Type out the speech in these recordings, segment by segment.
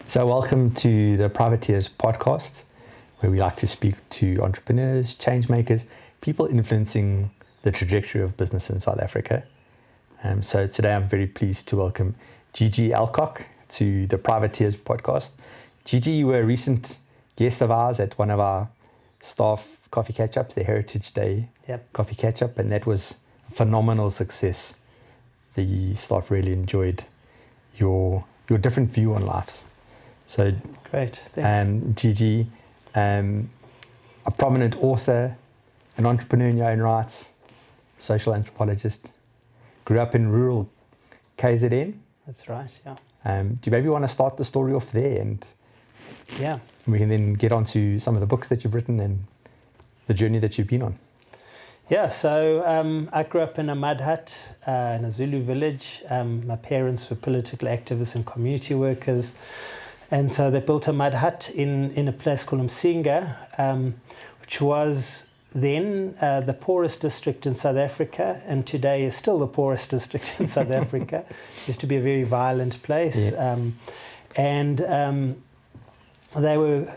So welcome to the Privateers podcast, where we like to speak to entrepreneurs, change makers, people influencing the trajectory of business in South Africa. So today I'm very pleased to welcome GG Alcock to the Privateers podcast. GG, you were a recent guest of ours at one of our staff coffee catch-ups, the Heritage Day coffee catch-up, and that was a phenomenal success. The staff really enjoyed your different view on lives. So great, thanks. GG, a prominent author, an entrepreneur in your own rights, social anthropologist, grew up in rural KZN. That's right, yeah. Do you maybe want to start the story off there, and we can then get on to some of the books that you've written and the journey that you've been on? Yeah, so I grew up in a mud hut in a Zulu village. My parents were political activists and community workers. And so they built a mud hut in a place called Msinga, which was then the poorest district in South Africa, and today is still the poorest district in South Africa. It used to be a very violent place. Yeah. They were,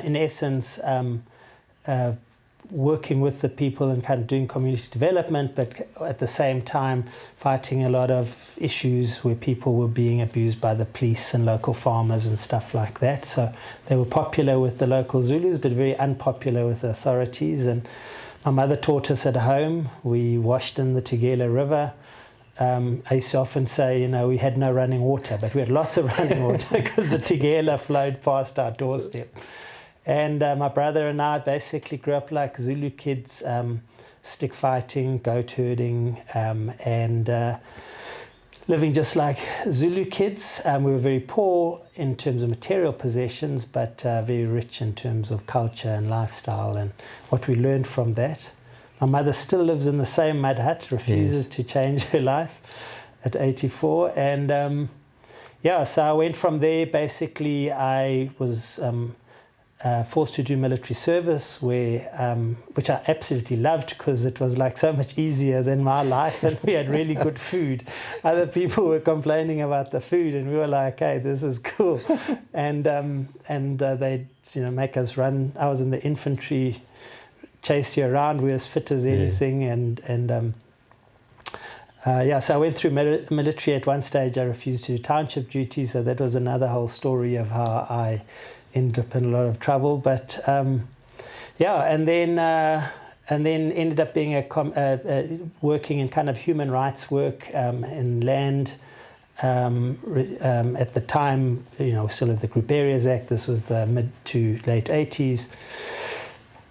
in essence, working with the people and kind of doing community development, but at the same time fighting a lot of issues where people were being abused by the police and local farmers and stuff like that. So they were popular with the local Zulus, but very unpopular with the authorities. And my mother taught us at home. We washed in the Tugela River. I used to often say, we had no running water, but we had lots of running water because the Tugela flowed past our doorstep. And my brother and I basically grew up like Zulu kids, stick fighting, goat herding, and living just like Zulu kids. We were very poor in terms of material possessions, but very rich in terms of culture and lifestyle and what we learned from that. My mother still lives in the same mud hut, refuses to change her life at 84. And so I went from there. Basically, I was forced to do military service, which I absolutely loved because it was like so much easier than my life, and we had really good food. Other people were complaining about the food, and we were like, "Hey, this is cool." And they'd make us run. I was in the infantry, chase you around. We were as fit as anything, so I went through military. At one stage, I refused to do township duty, so that was another whole story of how I ended up in a lot of trouble, but and then ended up being working in kind of human rights work in land. At the time, still at the Group Areas Act. This was the mid to late 80s.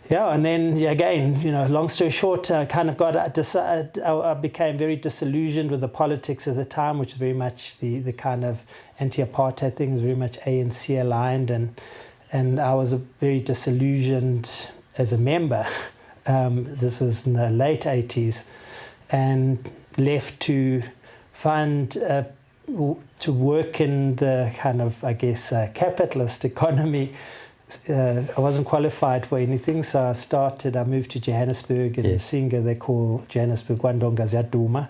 Yeah, and then again, long story short, I kind of I became very disillusioned with the politics at the time, which was very much the kind of anti-apartheid thing, was very much ANC aligned, and I was very disillusioned as a member. This was in the late 80s, and left to find to work in the kind of, capitalist economy. I wasn't qualified for anything, so I moved to Johannesburg, and Msinga they call Johannesburg Gwandonga Ziyaduma.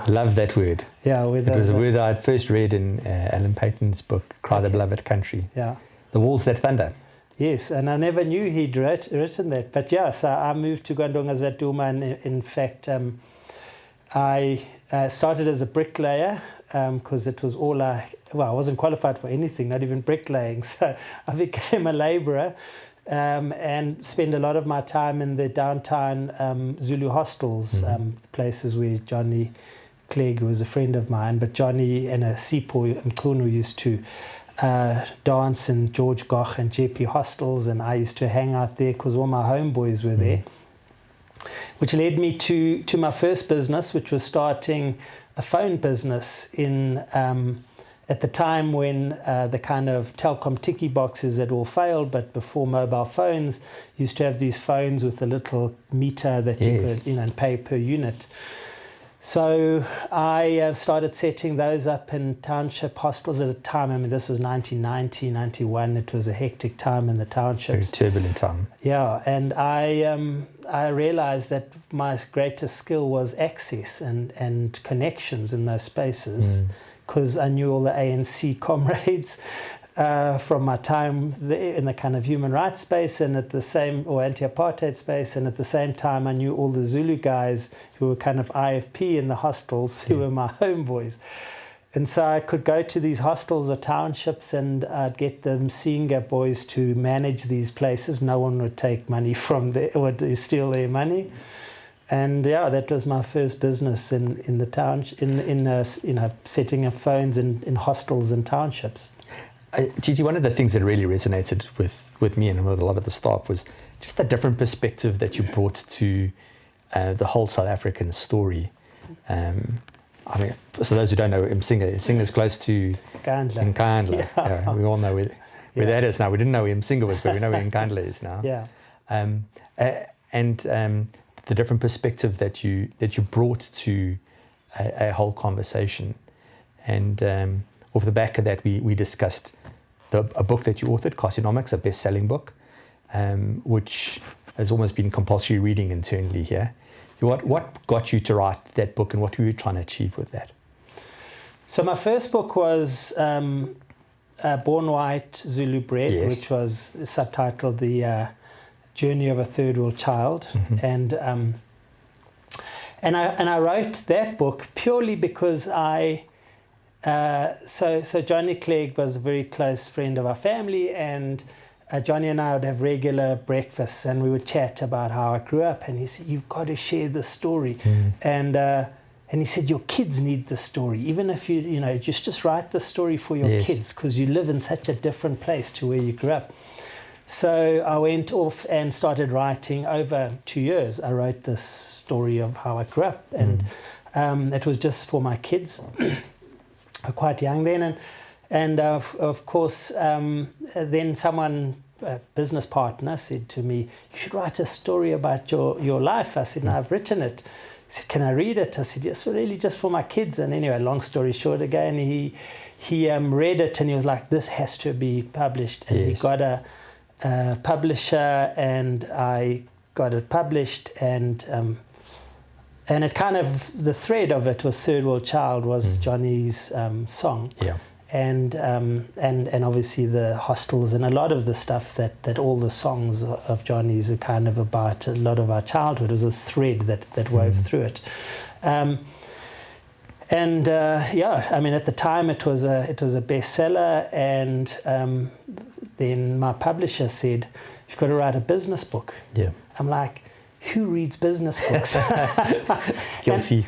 Love that word. Yeah, it was a word I had first read in Alan Paton's book, Cry the Beloved Country. Yeah. The Walls That Thunder. Yes, and I never knew he'd written that. But so I moved to Gwandonga Ziyaduma, and in fact, I started as a bricklayer, because it was all I wasn't qualified for anything, not even bricklaying. So I became a labourer and spent a lot of my time in the downtown Zulu hostels, places where Johnny Clegg, who was a friend of mine, but Johnny and a Sipho Mkunu used to dance in George Goch and JP hostels, and I used to hang out there because all my homeboys were there, which led me to my first business, which was starting a phone business in at the time when the kind of Telkom tiki boxes had all failed, but before mobile phones, used to have these phones with a little meter that you could, and pay per unit. So I started setting those up in township hostels at a time. I mean, this was 1990, 91. It was a hectic time in the townships. Very turbulent time. Yeah, and I realized that my greatest skill was access and connections in those spaces. because I knew all the ANC comrades from my time in the kind of human rights space and or anti-apartheid space, and at the same time I knew all the Zulu guys who were kind of IFP in the hostels who were my homeboys. And so I could go to these hostels or townships and I'd get the Msinga boys to manage these places. No one would take money from there or steal their money. And yeah, that was my first business in the town, setting up phones in hostels and townships. GG, one of the things that really resonated with me and with a lot of the staff was just the different perspective that you brought to the whole South African story. I mean, so those who don't know, Msinga is close to Nkandla. Yeah. We all know where that is now. We didn't know where Msinga was, but we know where Nkandla is now. Yeah. And the different perspective that you brought to a whole conversation. And off the back of that, we discussed a book that you authored, Kasinomics, a best-selling book, which has almost been compulsory reading internally here. What got you to write that book, and what were you trying to achieve with that? So my first book was Born White, Zulu Bred, yes. which was subtitled The Journey of a Third World Child. Mm-hmm. And I wrote that book purely because so Johnny Clegg was a very close friend of our family, and Johnny and I would have regular breakfasts and we would chat about how I grew up, and he said, you've got to share this story. And he said, your kids need this story, even if you just write the story for your yes. kids, because you live in such a different place to where you grew up. So I went off and started writing. Over 2 years I wrote this story of how I grew up, and it was just for my kids. Quite young then, and of course then someone, a business partner, said to me, you should write a story about your life. I said, no, I've written it. He said, can I read it? I said, yes, really just for my kids. And anyway, long story short, again, he read it and he was like, this has to be published. And yes. he got a publisher, and I got it published, and it kind of, the thread of it was Third World Child was Johnny's song. Yeah. And obviously the hostels and a lot of the stuff that all the songs of Johnny's are kind of about, a lot of our childhood. It was this thread that wove through it. Yeah, I mean, at the time it was a bestseller, and then my publisher said, you've got to write a business book. Yeah. I'm like, who reads business books? Guilty.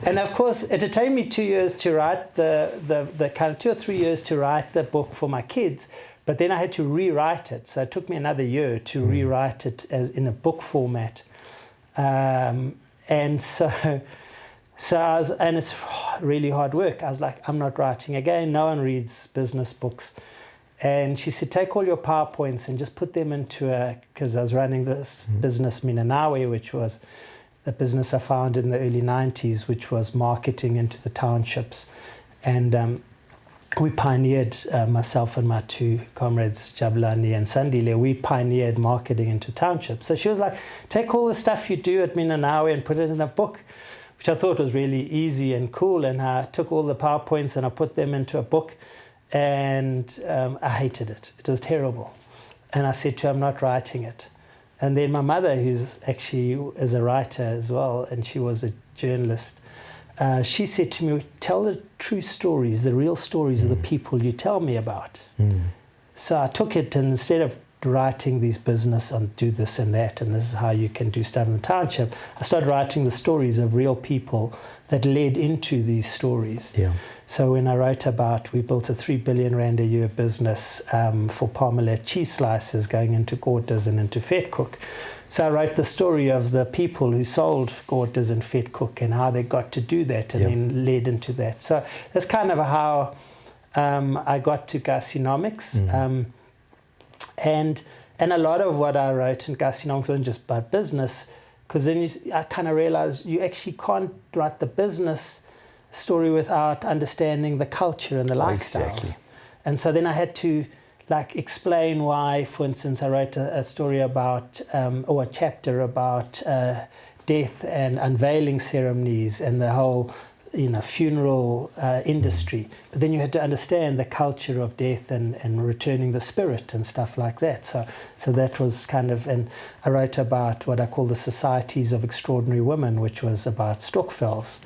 And of course, it had taken me 2 years to write the kind of 2 or 3 years to write the book for my kids, but then I had to rewrite it. So it took me another year to rewrite it as in a book format. And so I was, and it's really hard work. I was like, I'm not writing again. No one reads business books. And she said, take all your PowerPoints and just put them into because I was running this business, Minanawe, which was a business I founded in the early 90s, which was marketing into the townships. And we pioneered, myself and my two comrades, Jabulani and Sandile, we pioneered marketing into townships. So she was like, take all the stuff you do at Minanawe and put it in a book, which I thought was really easy and cool. And I took all the PowerPoints and I put them into a book. And I hated it. It was terrible. And I said to her, I'm not writing it. And then my mother, who's actually is a writer as well, and she was a journalist, she said to me, tell the true stories, the real stories of the people you tell me about. So I took it, and instead of writing these business on do this and that, and this is how you can do stuff in the township, I started writing the stories of real people that led into these stories. Yeah. So when I wrote about, we built a 3 billion rand a year business for Parmalat cheese slices going into Gordas and into Vetkoek. So I wrote the story of the people who sold Gordas and Vetkoek and how they got to do that, and then led into that. So that's kind of how I got to Kasinomics. And a lot of what I wrote in Kasinomics wasn't just about business, because then I kind of realized you actually can't write the business story without understanding the culture and the lifestyles. Exactly. And so then I had to explain why, for instance, I wrote a story about, or a chapter about death and unveiling ceremonies and the whole funeral industry, but then you had to understand the culture of death and returning the spirit and stuff like that. So that was kind of, and I wrote about what I call the Societies of Extraordinary Women, which was about Stokvels,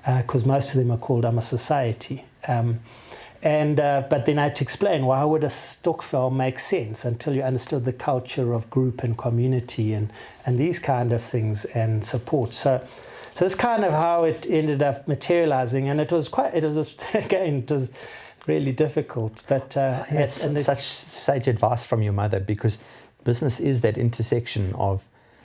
because most of them are called I'm a Society. But then I had to explain, why would a stokvel make sense until you understood the culture of group and community and these kind of things and support. So that's kind of how it ended up materializing, and it was really difficult. But such sage advice from your mother, because business is that intersection of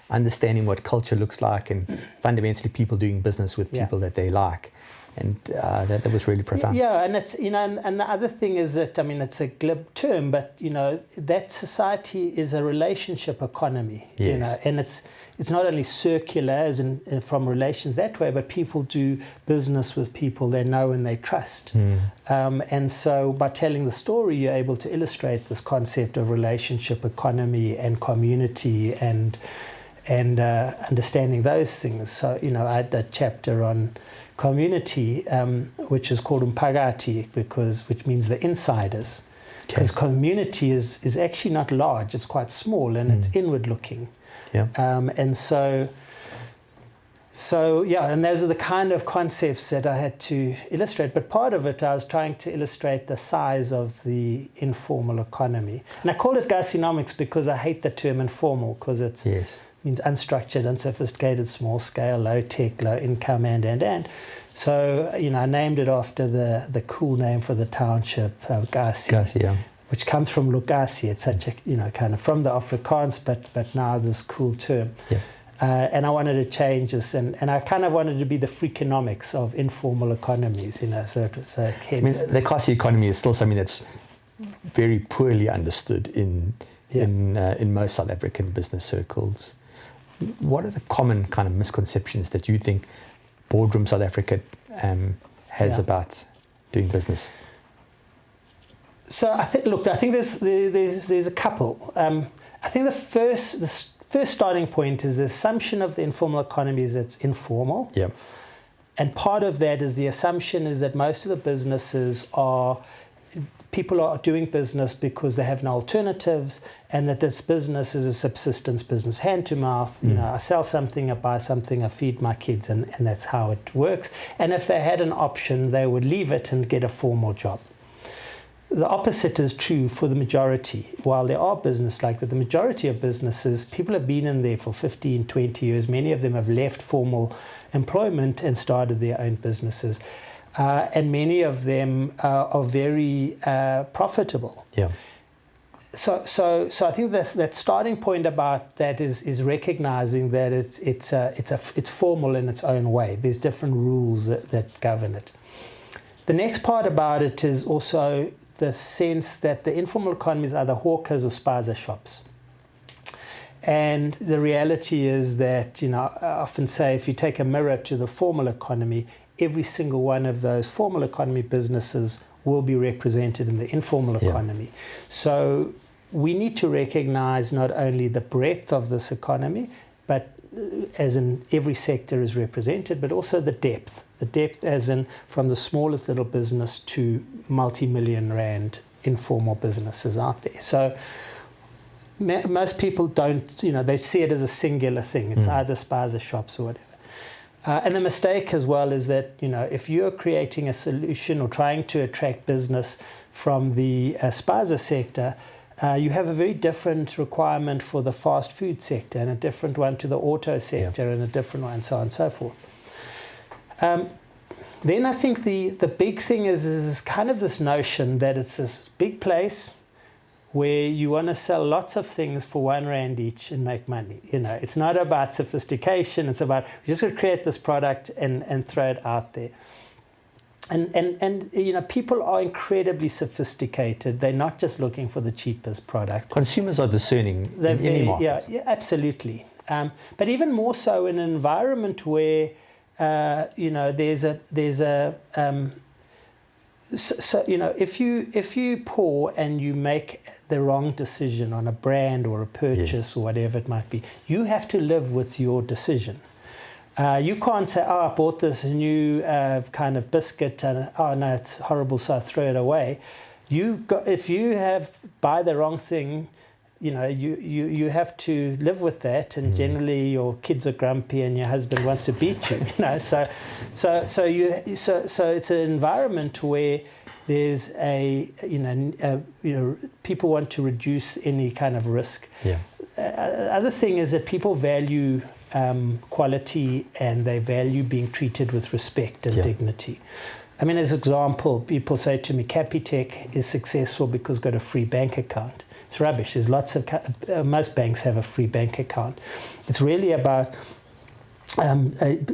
understanding what culture looks like and fundamentally people doing business with people that they like. And that was really profound. Yeah, and it's and the other thing is that it's a glib term, but that society is a relationship economy. Yes. And it's not only circular as in from relations that way, but people do business with people they know and they trust. And so by telling the story, you're able to illustrate this concept of relationship economy and community and understanding those things. So I had a chapter on community, which is called umphakathi, which means the insiders. Because community is actually not large; it's quite small and it's inward looking. Yeah. And so and those are the kind of concepts that I had to illustrate. But part of it, I was trying to illustrate the size of the informal economy, and I called it Kasinomics because I hate the term informal because it means unstructured, unsophisticated, small scale, low tech, low income, and. So I named it after the cool name for the township, Kasi. Which comes from Lukasi. It's such a kind of from the Afrikaans, but now this cool term. And I wanted to change this, and I kind of wanted to be the Freakonomics of informal economies, So the Kasi economy is still something that's very poorly understood in most South African business circles. What are the common kind of misconceptions that you think Boardroom South Africa has about doing business? So I think there's a couple. I think the first starting point is the assumption of the informal economy is it's informal. Yeah. And part of that is the assumption is that most of the businesses people are doing business because they have no alternatives, and that this business is a subsistence business, hand to mouth. I sell something, I buy something, I feed my kids, and that's how it works. And if they had an option, they would leave it and get a formal job. The opposite is true for the majority. While there are businesses like that, the majority of businesses, people have been in there for 15, 20 years. Many of them have left formal employment and started their own businesses. And many of them are very profitable. Yeah. So I think that starting point about that is recognizing that it's formal in its own way. There's different rules that govern it. The next part about it is also the sense that the informal economy is either hawkers or spaza shops. And the reality is that, I often say if you take a mirror to the formal economy, every single one of those formal economy businesses will be represented in the informal economy. So we need to recognize not only the breadth of this economy, but as in every sector is represented, but also the depth. The depth as in from the smallest little business to multi-million rand informal businesses out there. So most people don't, they see it as a singular thing. It's either spaza shops or whatever. And the mistake as well is that, if you're creating a solution or trying to attract business from the spaza sector, you have a very different requirement for the fast food sector and a different one to the auto sector and a different one, and so on and so forth. Then I think the big thing is kind of this notion that it's this big place where you want to sell lots of things for R1 each and make money. It's not about sophistication. It's about you're just going to create this product and throw it out there. And people are incredibly sophisticated. They're not just looking for the cheapest product. Consumers are discerning in any market. Yeah, absolutely. But even more so in an environment where if you pour and you make the wrong decision on a brand or a purchase or whatever it might be, you have to live with your decision. You can't say, oh, I bought this new kind of biscuit and, oh, no, it's horrible, so I throw it away. If you buy the wrong thing, you have to live with that, and generally your kids are grumpy and your husband wants to beat you. So it's an environment where there's people want to reduce any kind of risk. Yeah. Other thing is that people value quality, and they value being treated with respect and dignity. I mean, as an example, people say to me, Capitec is successful because it's got a free bank account. It's rubbish. There's lots of most banks have a free bank account. It's really about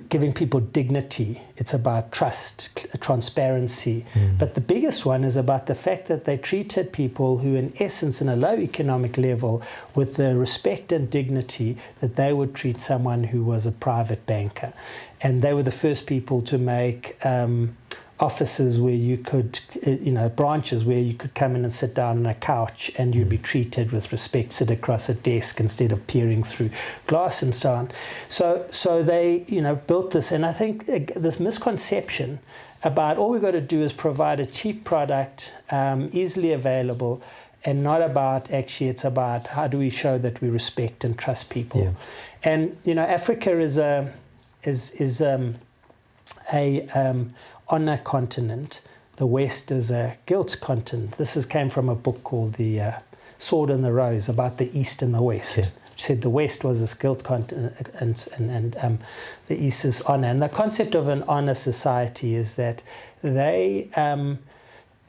giving people dignity. It's about trust, transparency. But the biggest one is about the fact that they treated people who, in essence, in a low economic level, with the respect and dignity that they would treat someone who was a private banker. And they were the first people to make offices where you could, branches where you could come in and sit down on a couch and you'd be treated with respect, sit across a desk instead of peering through glass and so on. So they, built this, and I think this misconception about all we've got to do is provide a cheap product, easily available, and not about, actually, it's about how do we show that we respect and trust people. Yeah. And, Africa is a honor continent. The West is a guilt continent. This came from a book called The Sword and the Rose, about the East and the West. Yeah. Which said the West was a guilt continent and the East is honor. And the concept of an honor society is that the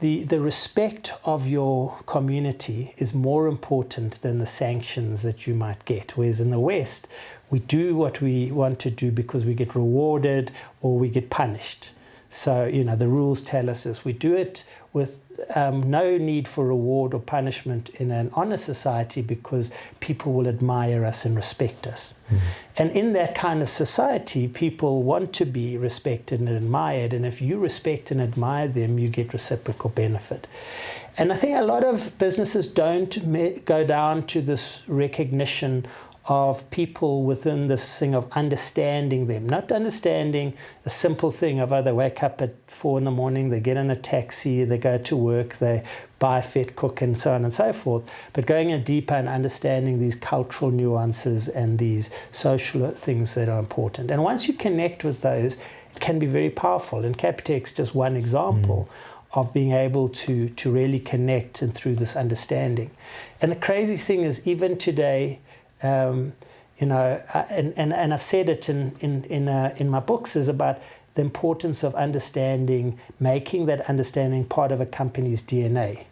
respect of your community is more important than the sanctions that you might get. Whereas in the West, we do what we want to do because we get rewarded or we get punished. So, the rules tell us this. We do it with no need for reward or punishment in an honor society because people will admire us and respect us. And in that kind of society, people want to be respected and admired. And if you respect and admire them, you get reciprocal benefit. And I think a lot of businesses don't go down to this recognition of people within this thing of understanding them, not understanding the simple thing of, they wake up at 4 a.m, they get in a taxi, they go to work, they buy Fet Cook and so on and so forth, but going in deeper and understanding these cultural nuances and these social things that are important. And once you connect with those, it can be very powerful. And Capitec's just one example of being able to really connect and through this understanding. And the crazy thing is, even today, and I've said it in my books, is about the importance of understanding, making that understanding part of a company's DNA.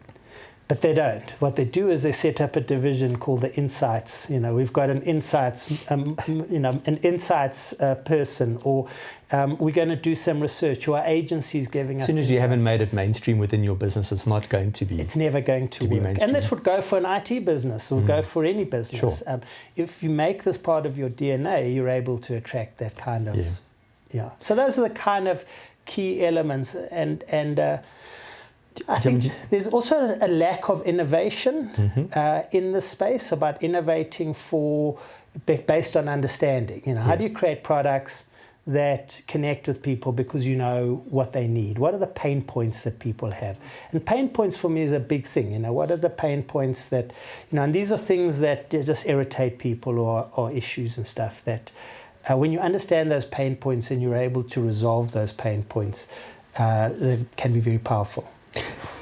But they don't. What they do is they set up a division called the insights. We've got an insights, an insights person, or we're going to do some research, or our agency's giving us. As soon as you haven't made it mainstream within your business, it's not going to be. It's never going to work. Mainstream. And that would go for an IT business, or go for any business. Sure. If you make this part of your DNA, you're able to attract that kind of. Yeah. So those are the kind of key elements, and I think there's also a lack of innovation in this space, about innovating based on understanding. How do you create products that connect with people because you know what they need? What are the pain points that people have? And pain points for me is a big thing. What are the pain points that, and these are things that just irritate people, or issues and stuff that when you understand those pain points and you're able to resolve those pain points, that can be very powerful.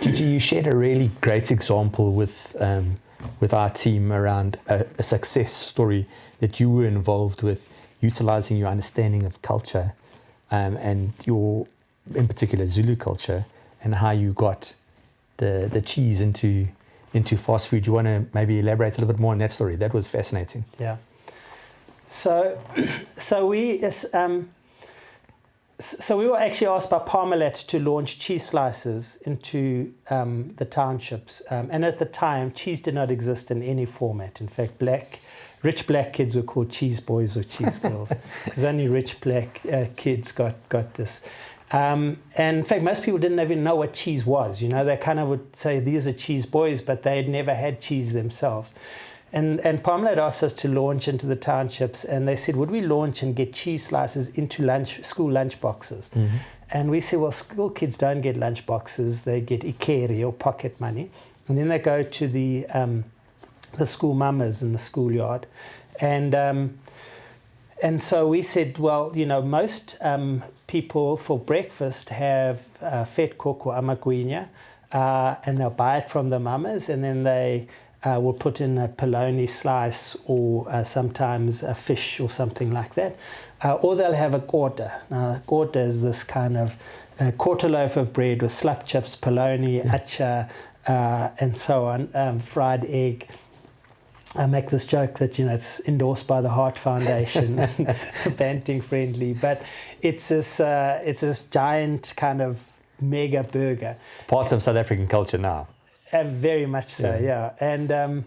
GG, you shared a really great example with our team around a success story that you were involved with, utilizing your understanding of culture and your, in particular, Zulu culture, and how you got the cheese into fast food. You want to maybe elaborate a little bit more on that story? That was fascinating. Yeah. So we were actually asked by Parmalat to launch cheese slices into the townships. And at the time, cheese did not exist in any format. In fact, rich black kids were called cheese boys or cheese girls, because only rich black kids got this. And in fact, most people didn't even know what cheese was. They kind of would say these are cheese boys, but they had never had cheese themselves. And Parmalat asked us to launch into the townships, and they said, would we launch and get cheese slices into school lunch boxes? Mm-hmm. And we said, well, school kids don't get lunch boxes, they get ikeri or pocket money. And then they go to the school mamas in the schoolyard. And so we said, well, most people for breakfast have vetkok or amagwinya, and they'll buy it from the mamas, and then they will put in a polony slice or sometimes a fish or something like that. Or they'll have a gorda. Now, gorda is this kind of quarter loaf of bread with slap chips, polony, acha, and so on, fried egg. I make this joke that, it's endorsed by the Heart Foundation, banting friendly, but it's this giant kind of mega burger. Parts of South African culture now. Very much so, yeah. And and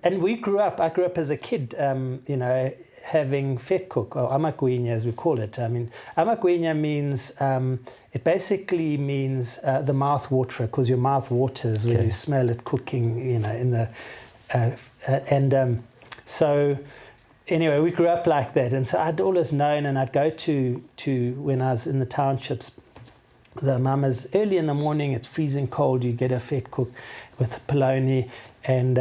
I grew up as a kid, having vetkok, or amagwinya as we call it. I mean, amagwinya means, it basically means the mouth waterer, because your mouth waters when you smell it cooking, in the, so anyway, we grew up like that. And so I'd always known, and I'd go to when I was in the townships, the mamas, early in the morning, it's freezing cold, you get a vetkok with polony, and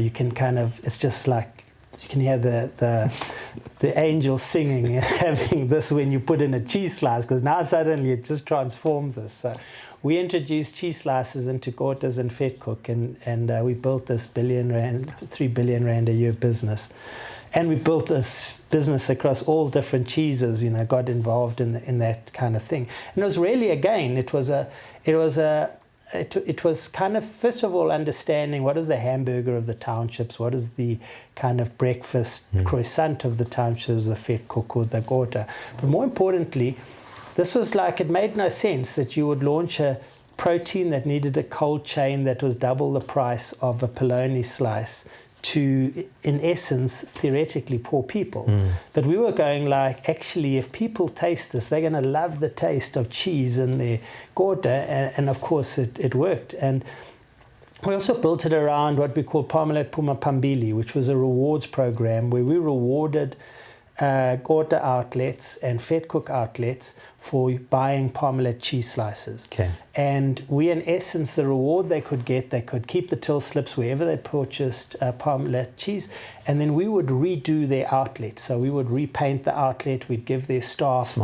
you can kind of, it's just like, you can hear the angels singing and having this when you put in a cheese slice, because now suddenly it just transforms this. So we introduced cheese slices into gordas and vetkok, and we built this 3 billion rand a year business. And we built this business across all different cheeses, got involved in that kind of thing. And it was really, again, it was kind of, first of all, understanding what is the hamburger of the townships, what is the kind of breakfast croissant of the townships, the vetkok or the gorda. But more importantly, this was like, it made no sense that you would launch a protein that needed a cold chain that was double the price of a polony slice to, in essence, theoretically poor people. But we were going like, actually, if people taste this, they're going to love the taste of cheese in their gorda, and of course it worked. And we also built it around what we call Parmalat Puma Pambili, which was a rewards program where we rewarded gorda outlets and vetkok outlets for buying Parmalat cheese slices. And we, in essence, the reward they could keep the till slips wherever they purchased Parmalat cheese, and then we would redo their outlet. So we would repaint the outlet, we'd give their staff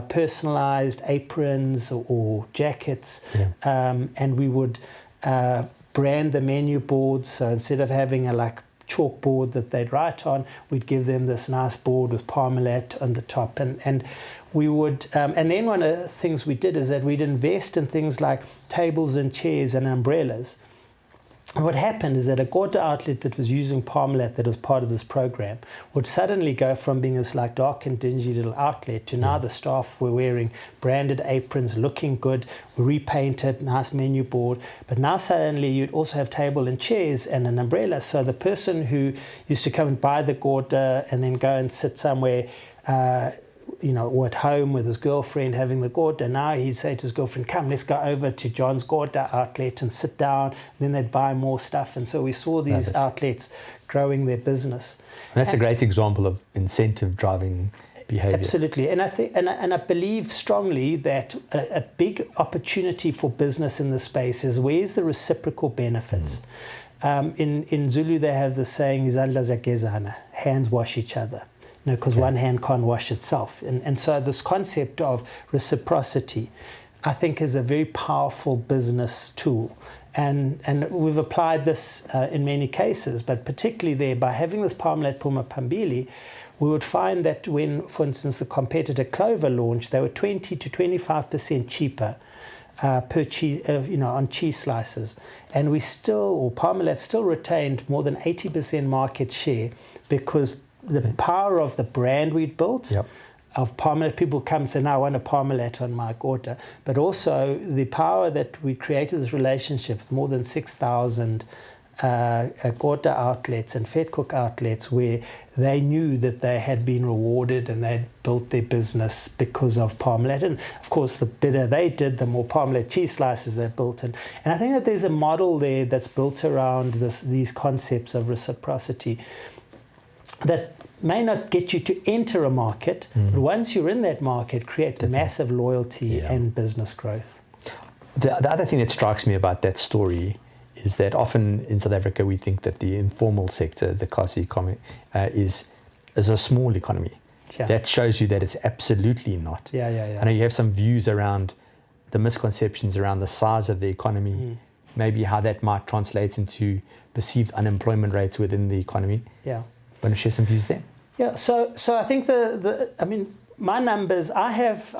personalized aprons or jackets, and we would brand the menu boards. So instead of having a chalkboard that they'd write on, we'd give them this nice board with Parmalat on the top, and we would and then one of the things we did is that we'd invest in things like tables and chairs and umbrellas. And what happened is that a gorda outlet that was using Parmalat, that was part of this program, would suddenly go from being this dark and dingy little outlet to now the staff were wearing branded aprons, looking good, repainted, nice menu board. But now suddenly you'd also have table and chairs and an umbrella. So the person who used to come and buy the gorda and then go and sit somewhere, or at home with his girlfriend having the gorda, now he'd say to his girlfriend, come, let's go over to John's gorda outlet and sit down. And then they'd buy more stuff. And so we saw these outlets growing their business. And that's a great example of incentive driving behavior. Absolutely. And I think, and I believe strongly that a big opportunity for business in this space is, where's the reciprocal benefits? In Zulu, they have the saying, izandla ziyagezana, hands wash each other. Because one hand can't wash itself. And so this concept of reciprocity, I think, is a very powerful business tool. And we've applied this in many cases, but particularly there, by having this Parmalat Puma Pambili, we would find that when, for instance, the competitor Clover launched, they were 20 to 25% cheaper per cheese, on cheese slices. And Parmalat still retained more than 80% market share, because the power of the brand we'd built, of Parmalat, people come and say, no, I want a Parmalat on my gorda, but also the power that we created this relationship with more than 6,000 Gorta outlets and Vetkoek outlets where they knew that they had been rewarded and they'd built their business because of Parmalat. And of course, the better they did, the more Parmalat cheese slices they built. And I think that there's a model there that's built around these concepts of reciprocity that may not get you to enter a market, but once you're in that market, create massive loyalty and business growth. The other thing that strikes me about that story is that often in South Africa we think that the informal sector, the Kasi economy, is a small economy. Yeah. That shows you that it's absolutely not. Yeah. I know you have some views around the misconceptions around the size of the economy, maybe how that might translate into perceived unemployment rates within the economy. Yeah. Want to share some views there? Yeah. So I think my numbers, I have,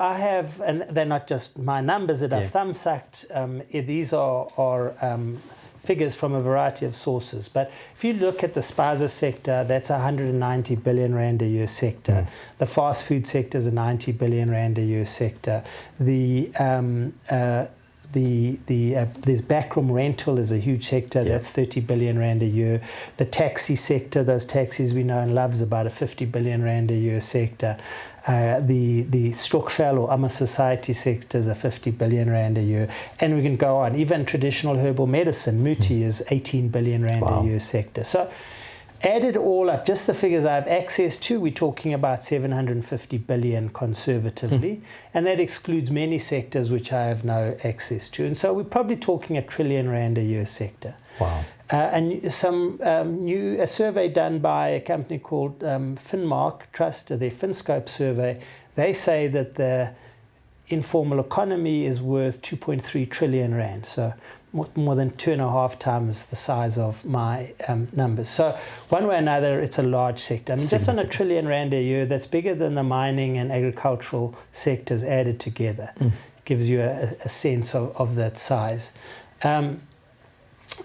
and they're not just my numbers that I've thumbsucked. These are figures from a variety of sources. But if you look at the spaza sector, that's a 190 billion rand a year sector. The fast food sector is a 90 billion rand a year sector. There's backroom rental is a huge sector. That's 30 billion rand a year. The taxi sector, those taxis we know and love, is about a 50 billion rand a year sector. The Stokvel or Amma Society sector is a 50 billion rand a year. And we can go on. Even traditional herbal medicine, Muti, is 18 billion rand a year sector. So add it all up, just the figures I have access to, we're talking about 750 billion conservatively. And that excludes many sectors which I have no access to. And so we're probably talking a trillion rand a year sector. Wow. And a survey done by a company called Finmark Trust, their Finscope survey, they say that the informal economy is worth 2.3 trillion rand. So more than 2.5 times the size of my numbers. So one way or another, it's a large sector. I mean, just on a trillion rand a year, that's bigger than the mining and agricultural sectors added together. Gives you a sense of that size.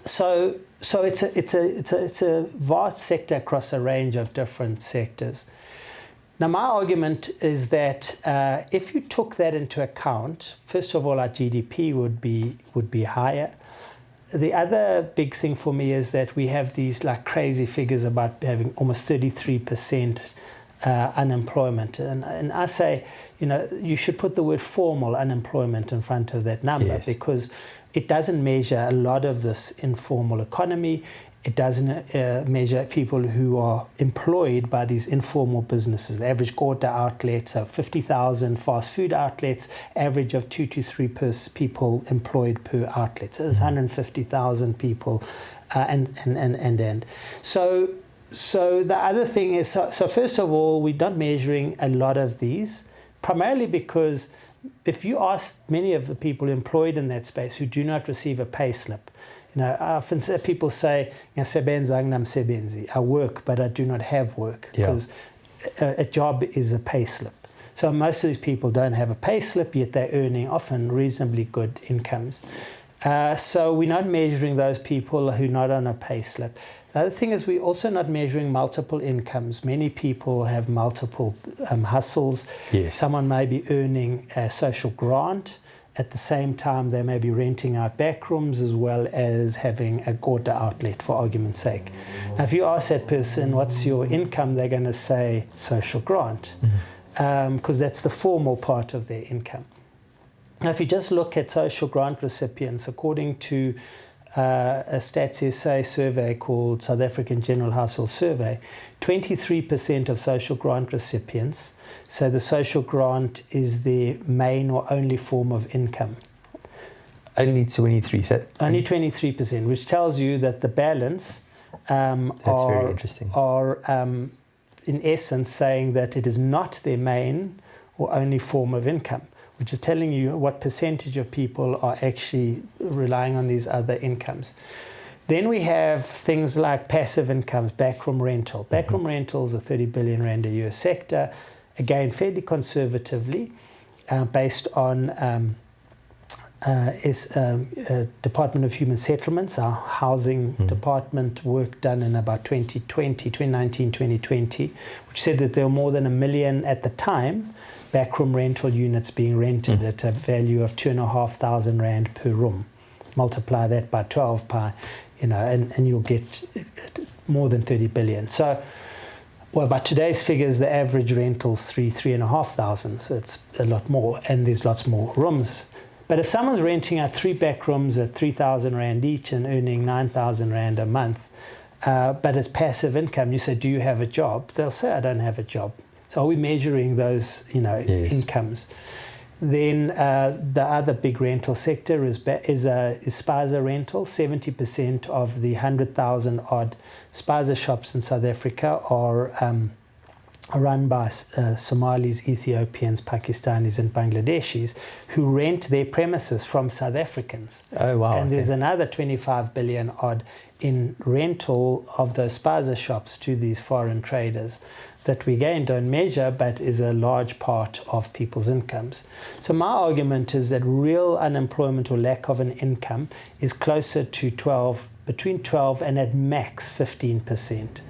So it's a vast sector across a range of different sectors. Now, my argument is that if you took that into account, first of all, our GDP would be higher. The other big thing for me is that we have these like crazy figures about having almost 33% unemployment, and I say, you should put the word formal unemployment in front of that number because it doesn't measure a lot of this informal economy. It doesn't measure people who are employed by these informal businesses. The average Gorta outlet, so 50,000 fast food outlets, average of 2 to 3 people employed per outlet. So there's 150,000 people, and so the other thing is, so first of all, we're not measuring a lot of these, primarily because if you ask many of the people employed in that space who do not receive a pay slip, often people say, I work, but I do not have work, because a job is a pay slip. So most of these people don't have a pay slip, yet they're earning often reasonably good incomes. So we're not measuring those people who are not on a pay slip. The other thing is we're also not measuring multiple incomes. Many people have multiple hustles. Someone may be earning a social grant. At the same time, they may be renting out back rooms as well as having a Gorta outlet, for argument's sake. Now, if you ask that person, what's your income, they're going to say social grant, because that's the formal part of their income. Now, if you just look at social grant recipients, according to a Stats SA survey called South African General Household Survey, 23% of social grant recipients say the social grant is their main or only form of income. Only 23, Only 23%, which tells you that the balance very interesting. are in essence saying that it is not their main or only form of income, which is telling you what percentage of people are actually relying on these other incomes. Then we have things like passive incomes, backroom rental. Backroom rental is a 30 billion rand a year sector, again, fairly conservatively, based on Department of Human Settlements, our housing department work done in about 2019, 2020, which said that there were more than 1 million at the time backroom rental units being rented at a value of 2,500 rand per room. multiply that by 12 and you'll get more than 30 billion. So, well, by today's figures, the average rental's 3,500, so it's a lot more, and there's lots more rooms. But if someone's renting out 3 back rooms at 3,000 Rand each and earning 9,000 Rand a month, but it's passive income, you say, do you have a job? They'll say, I don't have a job. So are we measuring those, Yes. incomes? Then the other big rental sector is spaza rental. 70% of the 100,000 odd spaza shops in South Africa are run by Somalis, Ethiopians, Pakistanis and Bangladeshis who rent their premises from South Africans. Oh, wow. And there's another 25 billion odd in rental of those spaza shops to these foreign traders that we again don't measure, but is a large part of people's incomes. So my argument is that real unemployment or lack of an income is closer to between 12 and at max 15%.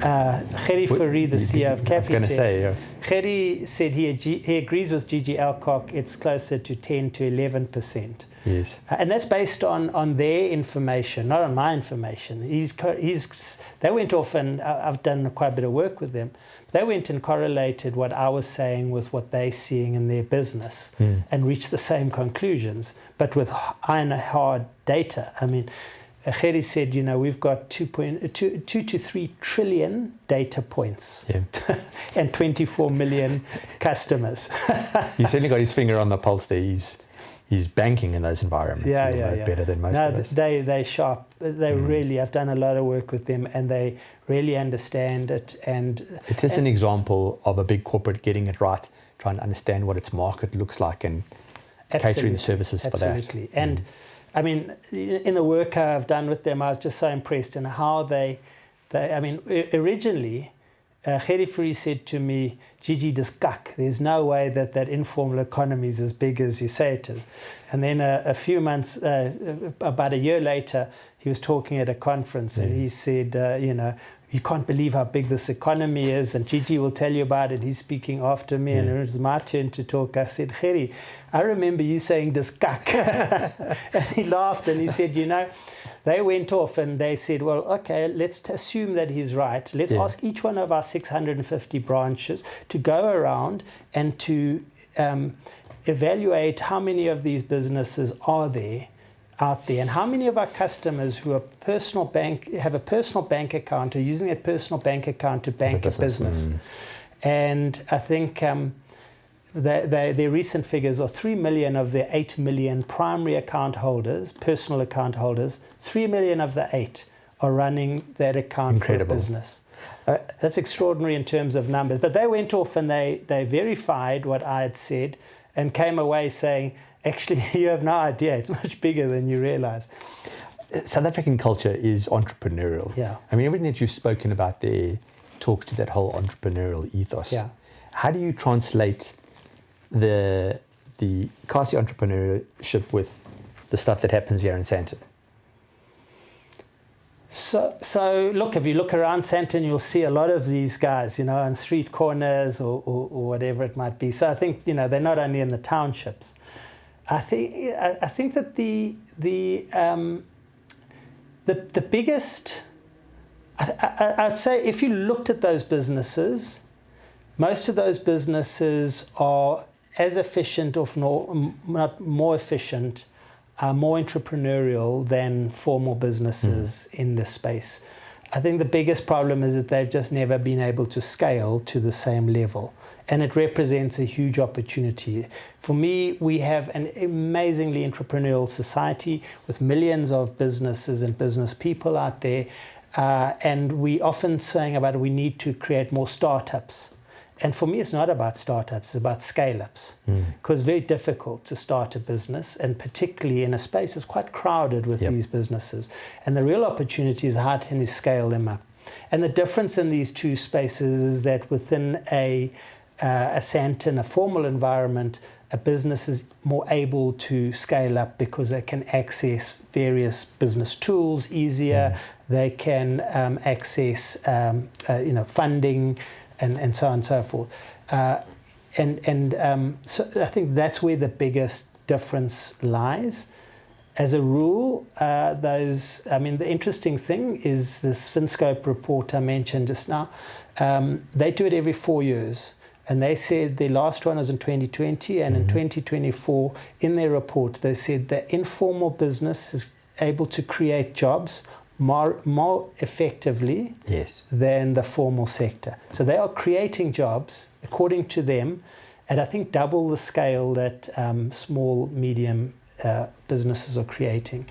Gerry Fourie, the CEO of Capitec, I was going to say, yeah. Gerry said he agrees with GG Alcock, it's closer to 10 to 11%. Yes. And that's based on their information, not on my information. They went off, and I've done quite a bit of work with them. They went and correlated what I was saying with what they're seeing in their business and reached the same conclusions, but with iron hard data. I mean, Gerry said, we've got 2 to 3 trillion data points and 24 million customers. He's certainly got his finger on the pulse there. He's banking in those environments. Better than most of us. They sharp. They really, I've done a lot of work with them, and they really understand it. And it is an example of a big corporate getting it right, trying to understand what its market looks like and catering the services for that. Absolutely. And I mean, in the work I've done with them, I was just so impressed in how originally, Gerry Fourie said to me, GG, dis kak. There's no way that informal economy is as big as you say it is. And then a few months, about a year later, he was talking at a conference and he said, you can't believe how big this economy is, and GG will tell you about it. He's speaking after me, and it was my turn to talk. I said, Gerry, I remember you saying dis kak. And he laughed and he said, they went off and they said, well, okay, let's assume that he's right. Let's ask each one of our 650 branches to go around and to evaluate how many of these businesses are there out there, and how many of our customers who have a personal bank account are using a personal bank account to bank a business. And I think their recent figures are 3 million of their 8 million primary account holders, personal account holders. 3 million of the 8 are running that account for a business. That's extraordinary in terms of numbers. But they went off and they verified what I had said and came away saying, actually, you have no idea. It's much bigger than you realize. South African culture is entrepreneurial. Yeah. I mean, everything that you've spoken about there talks to that whole entrepreneurial ethos. Yeah. How do you translate the Kasi entrepreneurship with the stuff that happens here in Sandton? So look, if you look around Sandton, you'll see a lot of these guys, on street corners or whatever it might be. So I think, they're not only in the townships. I think that the biggest, I'd say, if you looked at those businesses, most of those businesses are as efficient, if not more efficient, more entrepreneurial than formal businesses in this space. I think the biggest problem is that they've just never been able to scale to the same level. And it represents a huge opportunity. For me, we have an amazingly entrepreneurial society with millions of businesses and business people out there. And we often saying about we need to create more startups. And for me, it's not about startups, it's about scaleups. Because it's very difficult to start a business, and particularly in a space that's quite crowded with these businesses. And the real opportunity is how can you scale them up? And the difference in these two spaces is that within a Sandton, a formal environment, a business is more able to scale up because they can access various business tools easier. They can access funding and so on and so forth. So I think that's where the biggest difference lies. as a rule, the interesting thing is this Finscope report I mentioned just now. They do it every 4 years. And they said the last one was in 2020, and in 2024, in their report, they said that informal business is able to create jobs more effectively than the formal sector. So they are creating jobs, according to them, at I think double the scale that small, medium businesses are creating.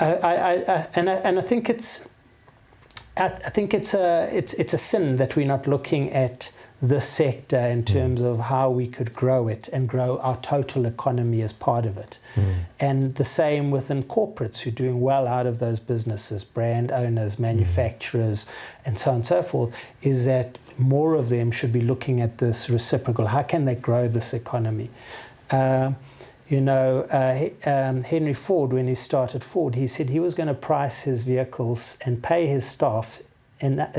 I think it's a sin that we're not looking at this sector in terms of how we could grow it and grow our total economy as part of it. And the same within corporates who are doing well out of those businesses, brand owners, manufacturers, and so on and so forth, is that more of them should be looking at this reciprocal. How can they grow this economy? Henry Ford, when he started Ford, he said he was going to price his vehicles and pay his staff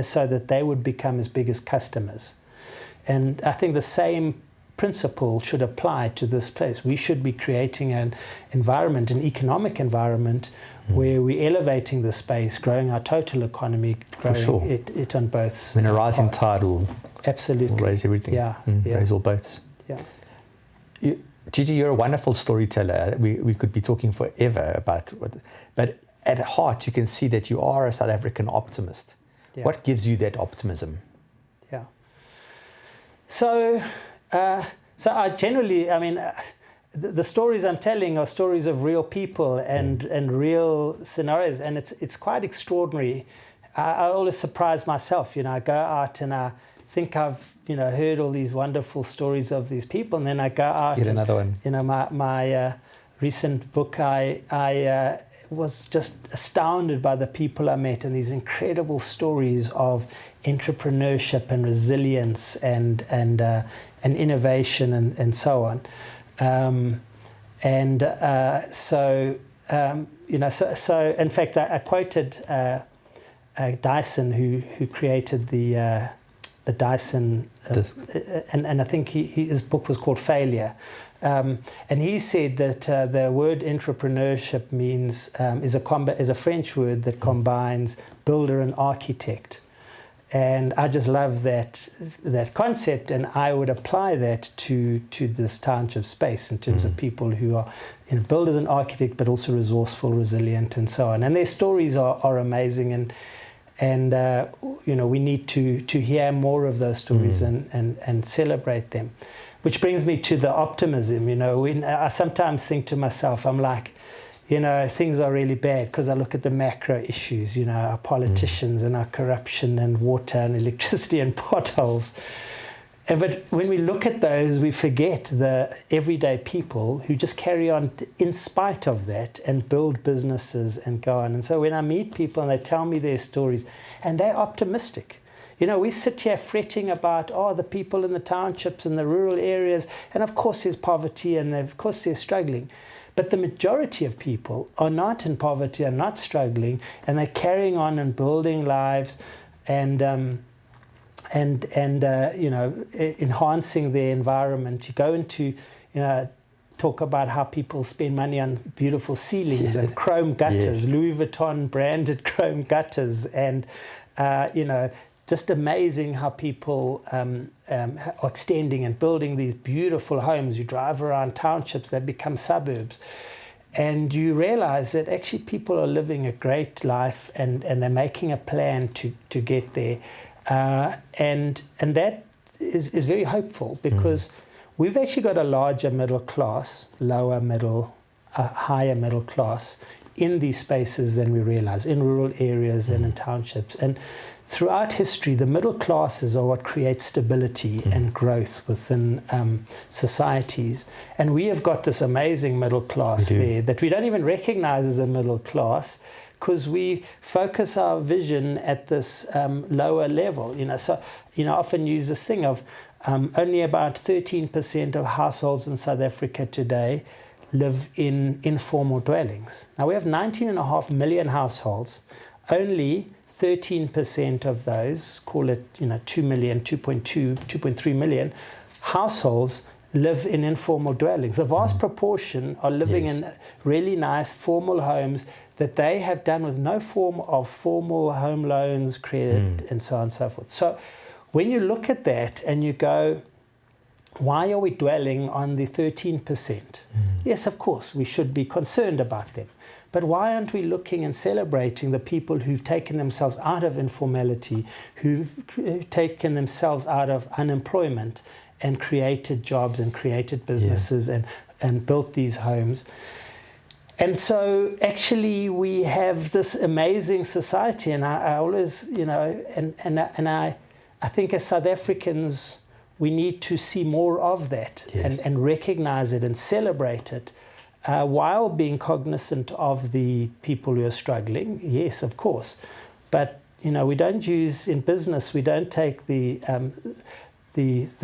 so that they would become as big as customers. And I think the same principle should apply to this place. We should be creating an environment, an economic environment, where we're elevating the space, growing our total economy, growing it on both. When a rising tide will raise everything, raise all boats. Yeah. Gigi, you're a wonderful storyteller. We could be talking forever about but at heart you can see that you are a South African optimist. Yeah. What gives you that optimism? Yeah. So I generally, the stories I'm telling are stories of real people and real scenarios, and it's quite extraordinary. I always surprise myself. I go out and I think I've heard all these wonderful stories of these people, and then I go out. Get another one. My recent book, I was just astounded by the people I met and these incredible stories of entrepreneurship and resilience and innovation and so on. So in fact I quoted Dyson who created the Dyson and I think his book was called Failure. And he said that the word entrepreneurship means is a French word that combines builder and architect, and I just love that concept, and I would apply that to this township space in terms of people who are builders and architects, but also resourceful, resilient, and so on. And their stories are amazing, and we need to hear more of those stories and celebrate them. Which brings me to the optimism. When I sometimes think to myself, I'm like, things are really bad because I look at the macro issues, our politicians and our corruption and water and electricity and potholes. But when we look at those, we forget the everyday people who just carry on in spite of that and build businesses and go on. And so when I meet people and they tell me their stories, and they're optimistic. We sit here fretting about, the people in the townships and the rural areas, and of course there's poverty and of course they're struggling. But the majority of people are not in poverty, are not struggling, and they're carrying on and building lives and enhancing their environment. You go into, talk about how people spend money on beautiful ceilings and chrome gutters, Louis Vuitton branded chrome gutters, and just amazing how people are extending and building these beautiful homes. You drive around townships, they become suburbs. And you realize that actually people are living a great life and they're making a plan to get there. And that is very hopeful because we've actually got a larger middle class, lower middle, higher middle class in these spaces than we realize, in rural areas and in townships. And throughout history, the middle classes are what create stability and growth within societies. And we have got this amazing middle class there that we don't even recognize as a middle class because we focus our vision at this lower level. So, I often use this thing of only about 13% of households in South Africa today live in informal dwellings. Now, we have 19.5 million households. Only 13% of those, call it 2 million, 2.2, 2.3 million households live in informal dwellings. A vast proportion are living in really nice formal homes that they have done with no form of formal home loans, credit, and so on and so forth. So when you look at that and you go, why are we dwelling on the 13%? Yes, of course, we should be concerned about them. But why aren't we looking and celebrating the people who've taken themselves out of informality, who've taken themselves out of unemployment and created jobs and created businesses and built these homes? And so actually we have this amazing society, and I always, I think as South Africans, we need to see more of that and recognize it and celebrate it. While being cognizant of the people who are struggling, yes, of course, but we don't use in business. We don't take the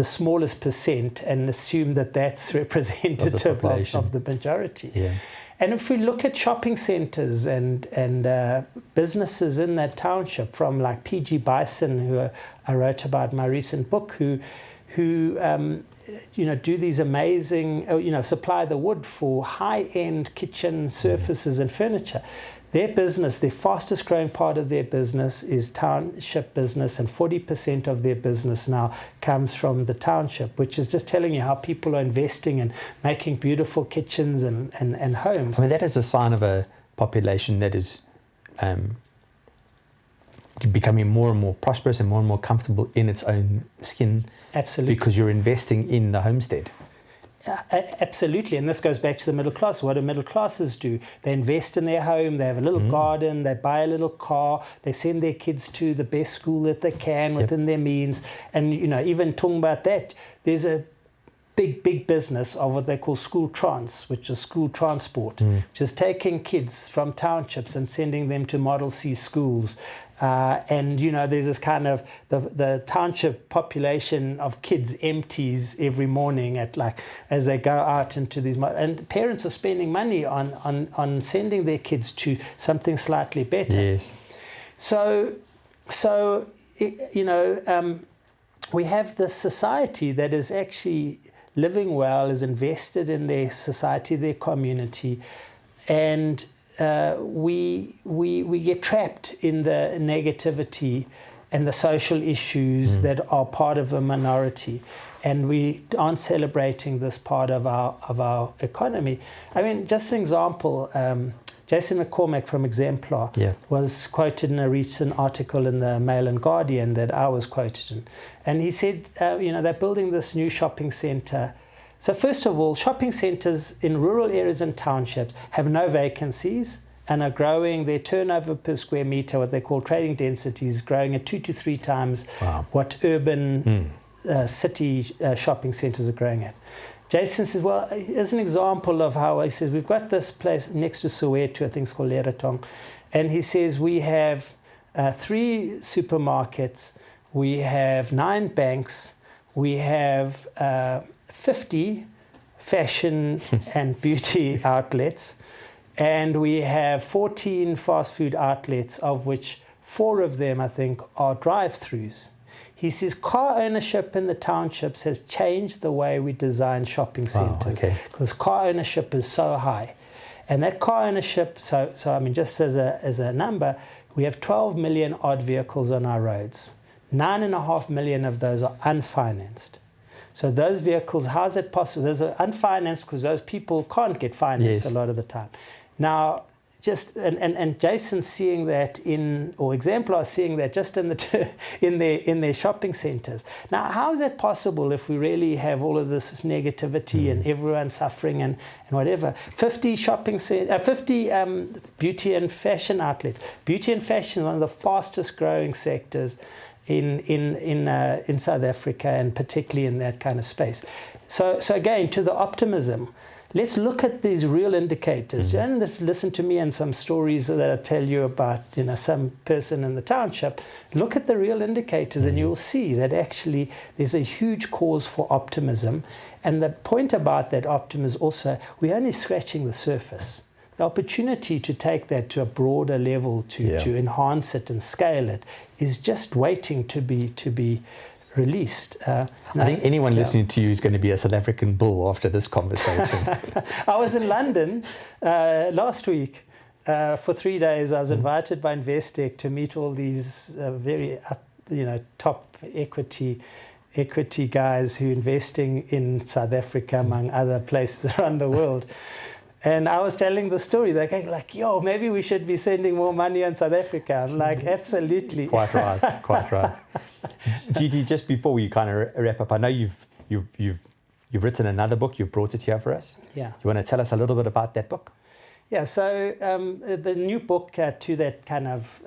smallest percent and assume that that's representative of the majority. Yeah. And if we look at shopping centres and businesses in that township, from like PG Bison, who I wrote about in my recent book, who do these amazing, supply the wood for high-end kitchen surfaces and furniture. Their business, the fastest growing part of their business is township business, and 40% of their business now comes from the township, which is just telling you how people are investing and making beautiful kitchens and homes. I mean, that is a sign of a population that is becoming more and more prosperous and more comfortable in its own skin. Absolutely. Because you're investing in the homestead. Absolutely. And this goes back to the middle class. What do middle classes do? They invest in their home, they have a little garden, they buy a little car, they send their kids to the best school that they can within their means. And, even talking about that, there's a big business of what they call school trans, which is school transport, which is taking kids from townships and sending them to Model C schools. And there's this kind of the township population of kids empties every morning as they go out into these, and parents are spending money on sending their kids to something slightly better. Yes. So we have this society that is actually living well, is invested in their society, their community, and we get trapped in the negativity and the social issues that are part of a minority, and we aren't celebrating this part of our economy. I mean, just an example, Jason McCormack from Exemplar was quoted in a recent article in the Mail and Guardian that I was quoted in. And he said, they're building this new shopping centre. So first of all, shopping centres in rural areas and townships have no vacancies and are growing their turnover per square metre, what they call trading densities, growing at 2 to 3 times what urban city shopping centres are growing at. Jason says, well, as an example of how, he says, we've got this place next to Soweto, I think it's called Leratong, and he says we have 3 supermarkets, we have 9 banks, we have 50 fashion and beauty outlets, and we have 14 fast food outlets, of which 4 of them, I think, are drive-thrus. He says car ownership in the townships has changed the way we design shopping centres, because car ownership is so high. And that car ownership, so I mean, just as a number, we have 12 million odd vehicles on our roads. 9.5 million of those are unfinanced. So those vehicles, how is it possible? Those are unfinanced because those people can't get finance a lot of the time. Now, and Jason's seeing that Exemplar seeing that just in their shopping centres. Now, how is that possible if we really have all of this negativity and everyone suffering and whatever? 50 beauty and fashion outlets. Beauty and fashion is one of the fastest growing sectors in South Africa, and particularly in that kind of space. So again, to the optimism, let's look at these real indicators. And listen to me and some stories that I tell you about, some person in the township. Look at the real indicators, and you will see that actually there's a huge cause for optimism. And the point about that optimism also, we're only scratching the surface. The opportunity to take that to a broader level, to enhance it and scale it, is just waiting to be released. I think anyone listening to you is going to be a South African bull after this conversation. I was in London last week for 3 days. I was invited by Investec to meet all these very top equity guys who are investing in South Africa, among other places around the world. And I was telling the story. They're going like, yo, maybe we should be sending more money in South Africa. I'm like, absolutely. Quite right. GG, just before we kind of wrap up, I know you've written another book. You've brought it here for us. Yeah. You want to tell us a little bit about that book? Yeah, so the new book to that kind of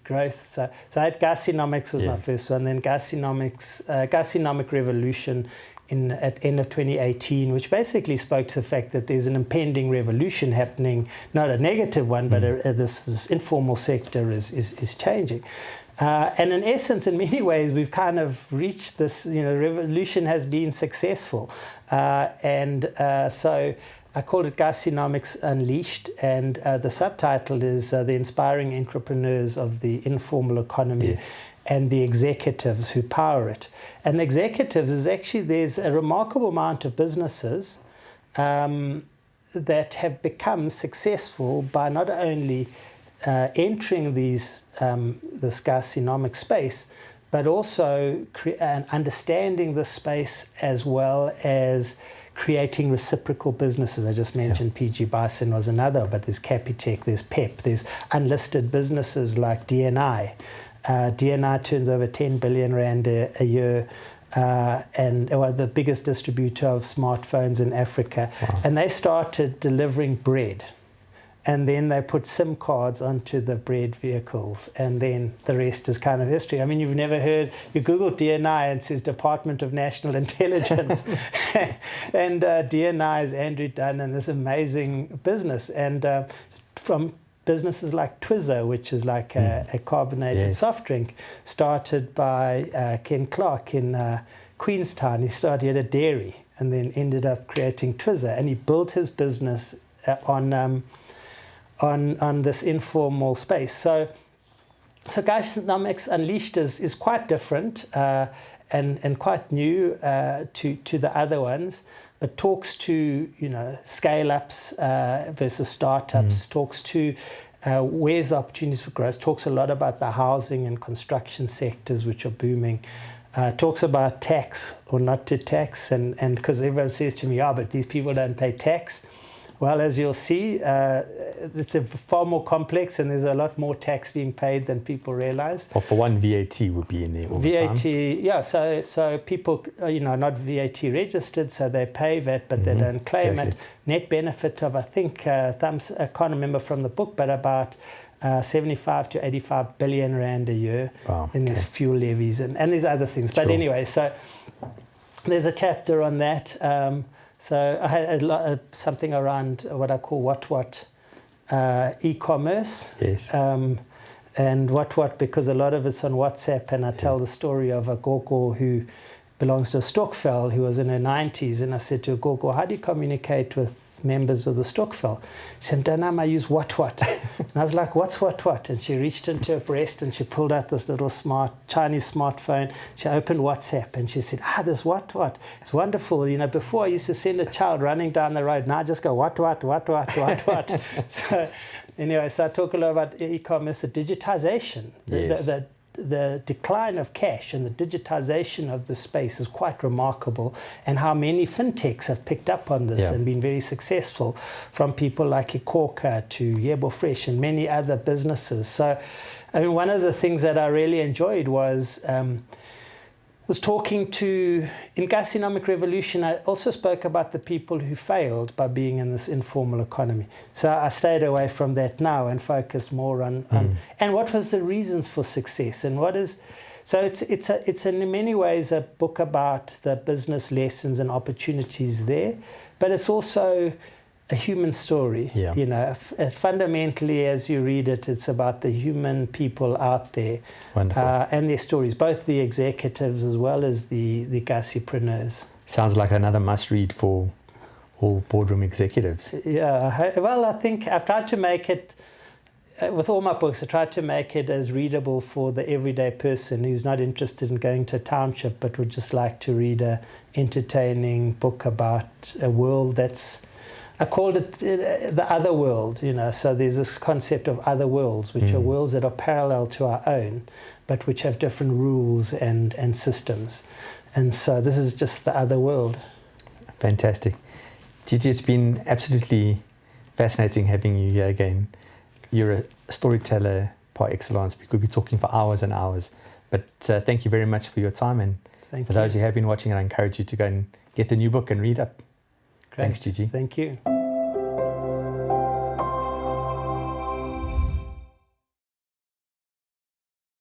growth. So I had Kasinomics was my first one, then Kasinomic Revolution at end of 2018, which basically spoke to the fact that there's an impending revolution happening, not a negative one, but this informal sector is changing. And in essence, in many ways, we've kind of reached this, revolution has been successful. So I called it Kasinomics Unleashed, and the subtitle is The Inspiring Entrepreneurs of the Informal Economy and the Executives Who Power It. And the executives is actually, there's a remarkable amount of businesses that have become successful by not only entering this Kasinomic space, but also understanding the space as well as creating reciprocal businesses. I just mentioned PG Bison was another, but there's Capitec, there's PEP, there's unlisted businesses like DNI. DNI turns over 10 billion rand a year, and the biggest distributor of smartphones in Africa. Wow. And they started delivering bread. And then they put SIM cards onto the bread vehicles, and then the rest is kind of history. I mean, you've never heard, you Google DNI and it says Department of National Intelligence, and DNI is Andrew Dunn and this amazing business. And from businesses like Twizzer, which is like a carbonated soft drink, started by Ken Clark in Queenstown. He had a dairy and then ended up creating Twizzer, and he built his business on this informal space. So Kasinomics Unleashed is quite different and quite new to the other ones, but talks to scale-ups versus startups, talks to where's the opportunities for growth, talks a lot about the housing and construction sectors which are booming, talks about tax or not to tax, and because everyone says to me, but these people don't pay tax. Well, as you'll see, it's far more complex, and there's a lot more tax being paid than people realize. Well, for one, VAT would be in there all the time. VAT, so people, not VAT registered, so they pay VAT, but they don't claim it. Net benefit of, I think, I can't remember from the book, but about 75 to 85 billion rand a year in these fuel levies and these other things. But anyway, so there's a chapter on that. So I had something around what I call what e-commerce. Yes. And what because a lot of it's on WhatsApp, and I tell the story of a gogo who belongs to a Stokvel who was in her 90s, and I said to her, gogo, how do you communicate with members of the Stokvel? She said, I use what. And I was like, what's what? And she reached into her breast and she pulled out this little Chinese smartphone. She opened WhatsApp and she said, this what. It's wonderful. Before I used to send a child running down the road. Now I just go, what. So anyway, so I talk a lot about e-commerce, the digitization, the decline of cash and the digitization of the space is quite remarkable, and how many fintechs have picked up on this and been very successful, from people like Ikorka to Yebo Fresh and many other businesses. So, I mean, one of the things that I really enjoyed was talking to, in Kasinomic Revolution, I also spoke about the people who failed by being in this informal economy. So I stayed away from that now and focused more on and what was the reasons for success, and what is, so it's in many ways a book about the business lessons and opportunities there, but it's also a human story. Fundamentally, as you read it, it's about the human people out there. Wonderful. And their stories, both the executives as well as the Kasipreneurs. Sounds like another must-read for all boardroom executives. Yeah, well, I think I've tried to make it with all my books, I try to make it as readable for the everyday person who's not interested in going to a township, but would just like to read a entertaining book about a world that's, I called it the other world, you know. So there's this concept of other worlds, which are worlds that are parallel to our own, but which have different rules and systems. And so this is just the other world. Fantastic. GG, it's been absolutely fascinating having you here again. You're a storyteller par excellence. We could be talking for hours and hours. But thank you very much for your time. And for those who have been watching, I encourage you to go and get the new book and read up. Great. Thanks, GG. Thank you.